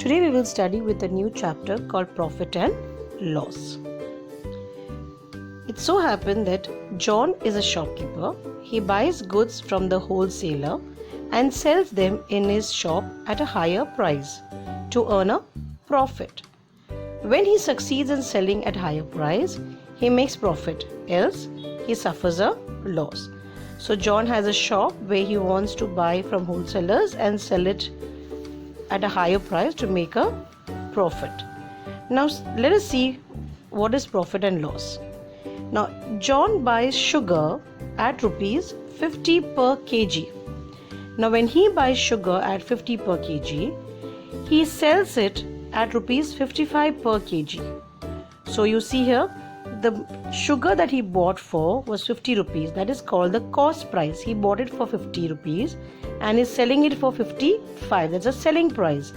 Today we will study with a new chapter called Profit and Loss. It so happened that John is a shopkeeper. He buys goods from the wholesaler and sells them in his shop at a higher price to earn a profit. When he succeeds in selling at higher price, he makes profit, else he suffers a loss. So John has a shop where he wants to buy from wholesalers and sell it at a higher price to make a profit. Now let us see what is profit and loss. Now John buys sugar at rupees 50 per kg. Now when he buys sugar at 50 per kg, he sells it at rupees 55 per kg. So you see here, the sugar that he bought for was 50 rupees. That is called the cost price. He bought it for 50 rupees and is selling it for 55. That's a selling price.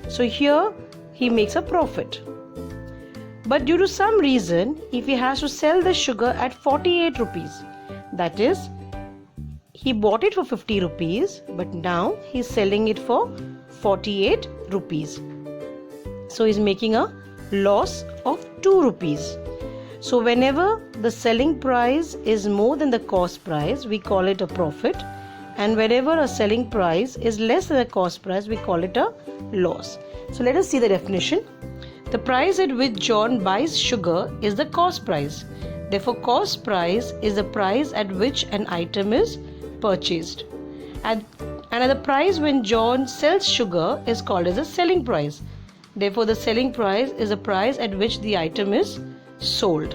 So here he makes a profit. But due to some reason, if he has to sell the sugar at 48 rupees, that is, he bought it for 50 rupees, but now he's selling it for 48 rupees. So he's making a loss of 2 rupees. So whenever the selling price is more than the cost price, we call it a profit. And whenever a selling price is less than the cost price, we call it a loss. So let us see the definition. The price at which John buys sugar is the cost price. Therefore, cost price is the price at which an item is purchased. And at the price when John sells sugar is called as a selling price. Therefore, the selling price is the price at which the item is sold.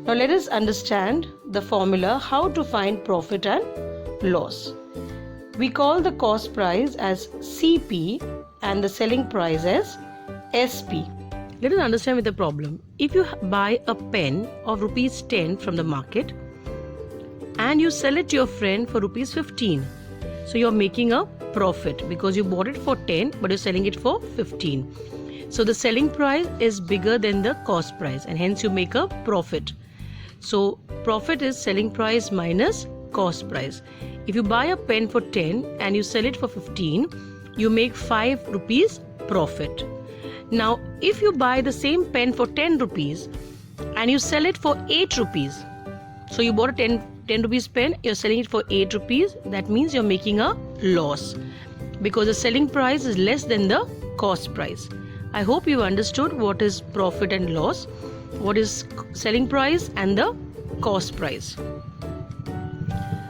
Now let us understand the formula how to find profit and loss. We call the cost price as CP and the selling price as SP. Let us understand with the problem. If you buy a pen of rupees 10 from the market and you sell it to your friend for rupees 15, so you're making a profit because you bought it for 10 but you're selling it for 15. So the selling price is bigger than the cost price and hence you make a profit. So profit is selling price minus cost price. If you buy a pen for 10 and you sell it for 15, you make 5 rupees profit. Now if you buy the same pen for 10 rupees and you sell it for 8 rupees, so you bought a 10 rupees pen, you're selling it for 8 rupees, that means you're making a loss because the selling price is less than the cost price. I hope you understood what is profit and loss, what is selling price and the cost price.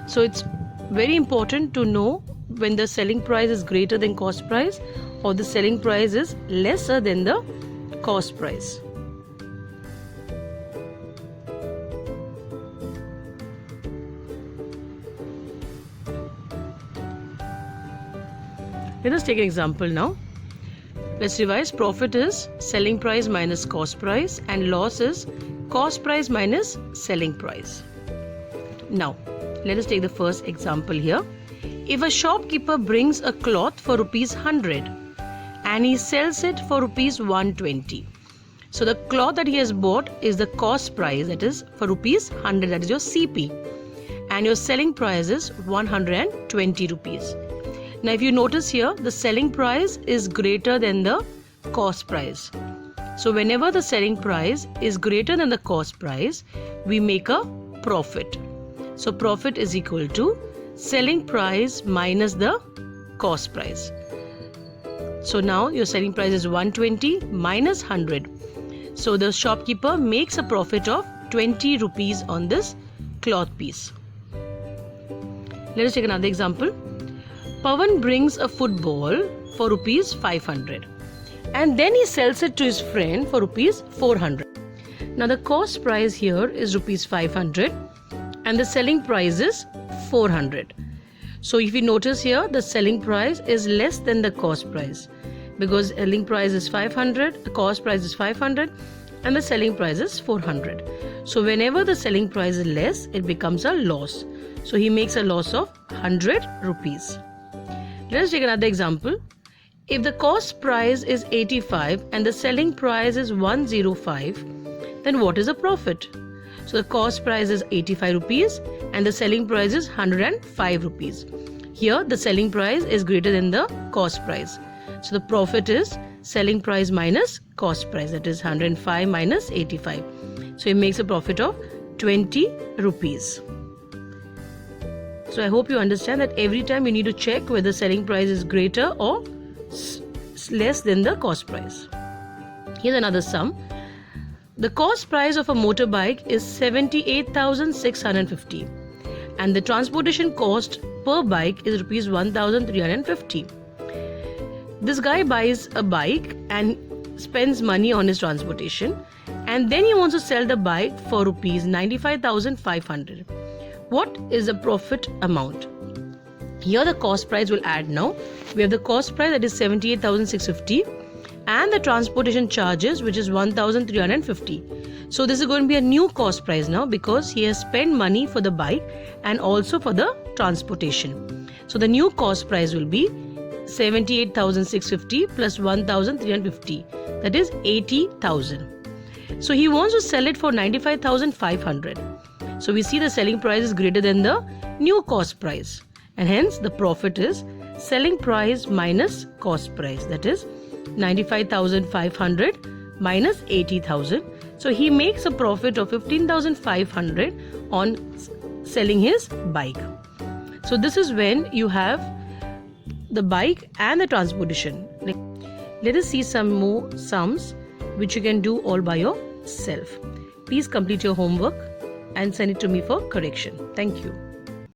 So it's very important to know when the selling price is greater than cost price or the selling price is lesser than the cost price. Let us take an example now. Let's revise. Profit is selling price minus cost price and loss is cost price minus selling price. Now, let us take the first example here. If a shopkeeper brings a cloth for rupees 100 and he sells it for rupees 120. So the cloth that he has bought is the cost price, that is for rupees 100, that is your CP. And your selling price is 120 rupees. Now if you notice here, the selling price is greater than the cost price. So whenever the selling price is greater than the cost price, we make a profit. So profit is equal to selling price minus the cost price. So now your selling price is 120 minus 100. So the shopkeeper makes a profit of 20 rupees on this cloth piece. Let us take another example. Pawan brings a football for rupees 500 and then he sells it to his friend for rupees 400. Now the cost price here is rupees 500 and the selling price is 400. So if you notice here, the selling price is less than the cost price because selling price is 500, the cost price is 500 and the selling price is 400. So whenever the selling price is less, it becomes a loss. So he makes a loss of 100 rupees. Let us take another example. If the cost price is 85 and the selling price is 105, then what is the profit? So the cost price is 85 rupees and the selling price is 105 rupees. Here the selling price is greater than the cost price. So the profit is selling price minus cost price, that is 105 minus 85. So he makes a profit of 20 rupees. So I hope you understand that every time you need to check whether selling price is greater or less than the cost price. Here's another sum. The cost price of a motorbike is 78,650 and the transportation cost per bike is rupees 1,350. This guy buys a bike and spends money on his transportation, and then he wants to sell the bike for rupees 95,500. What is the profit amount? Here the cost price will add now. We have the cost price, that is 78,650, and the transportation charges, which is 1,350. So this is going to be a new cost price now because he has spent money for the bike and also for the transportation. So the new cost price will be 78,650 plus 1,350, that is 80,000. So he wants to sell it for 95,500. So we see the selling price is greater than the new cost price, and hence the profit is selling price minus cost price, that is 95,500 minus 80,000. So he makes a profit of 15,500 on selling his bike. So this is when you have the bike and the transportation. Let us see some more sums which you can do all by yourself. Please complete your homework and send it to me for correction. Thank you.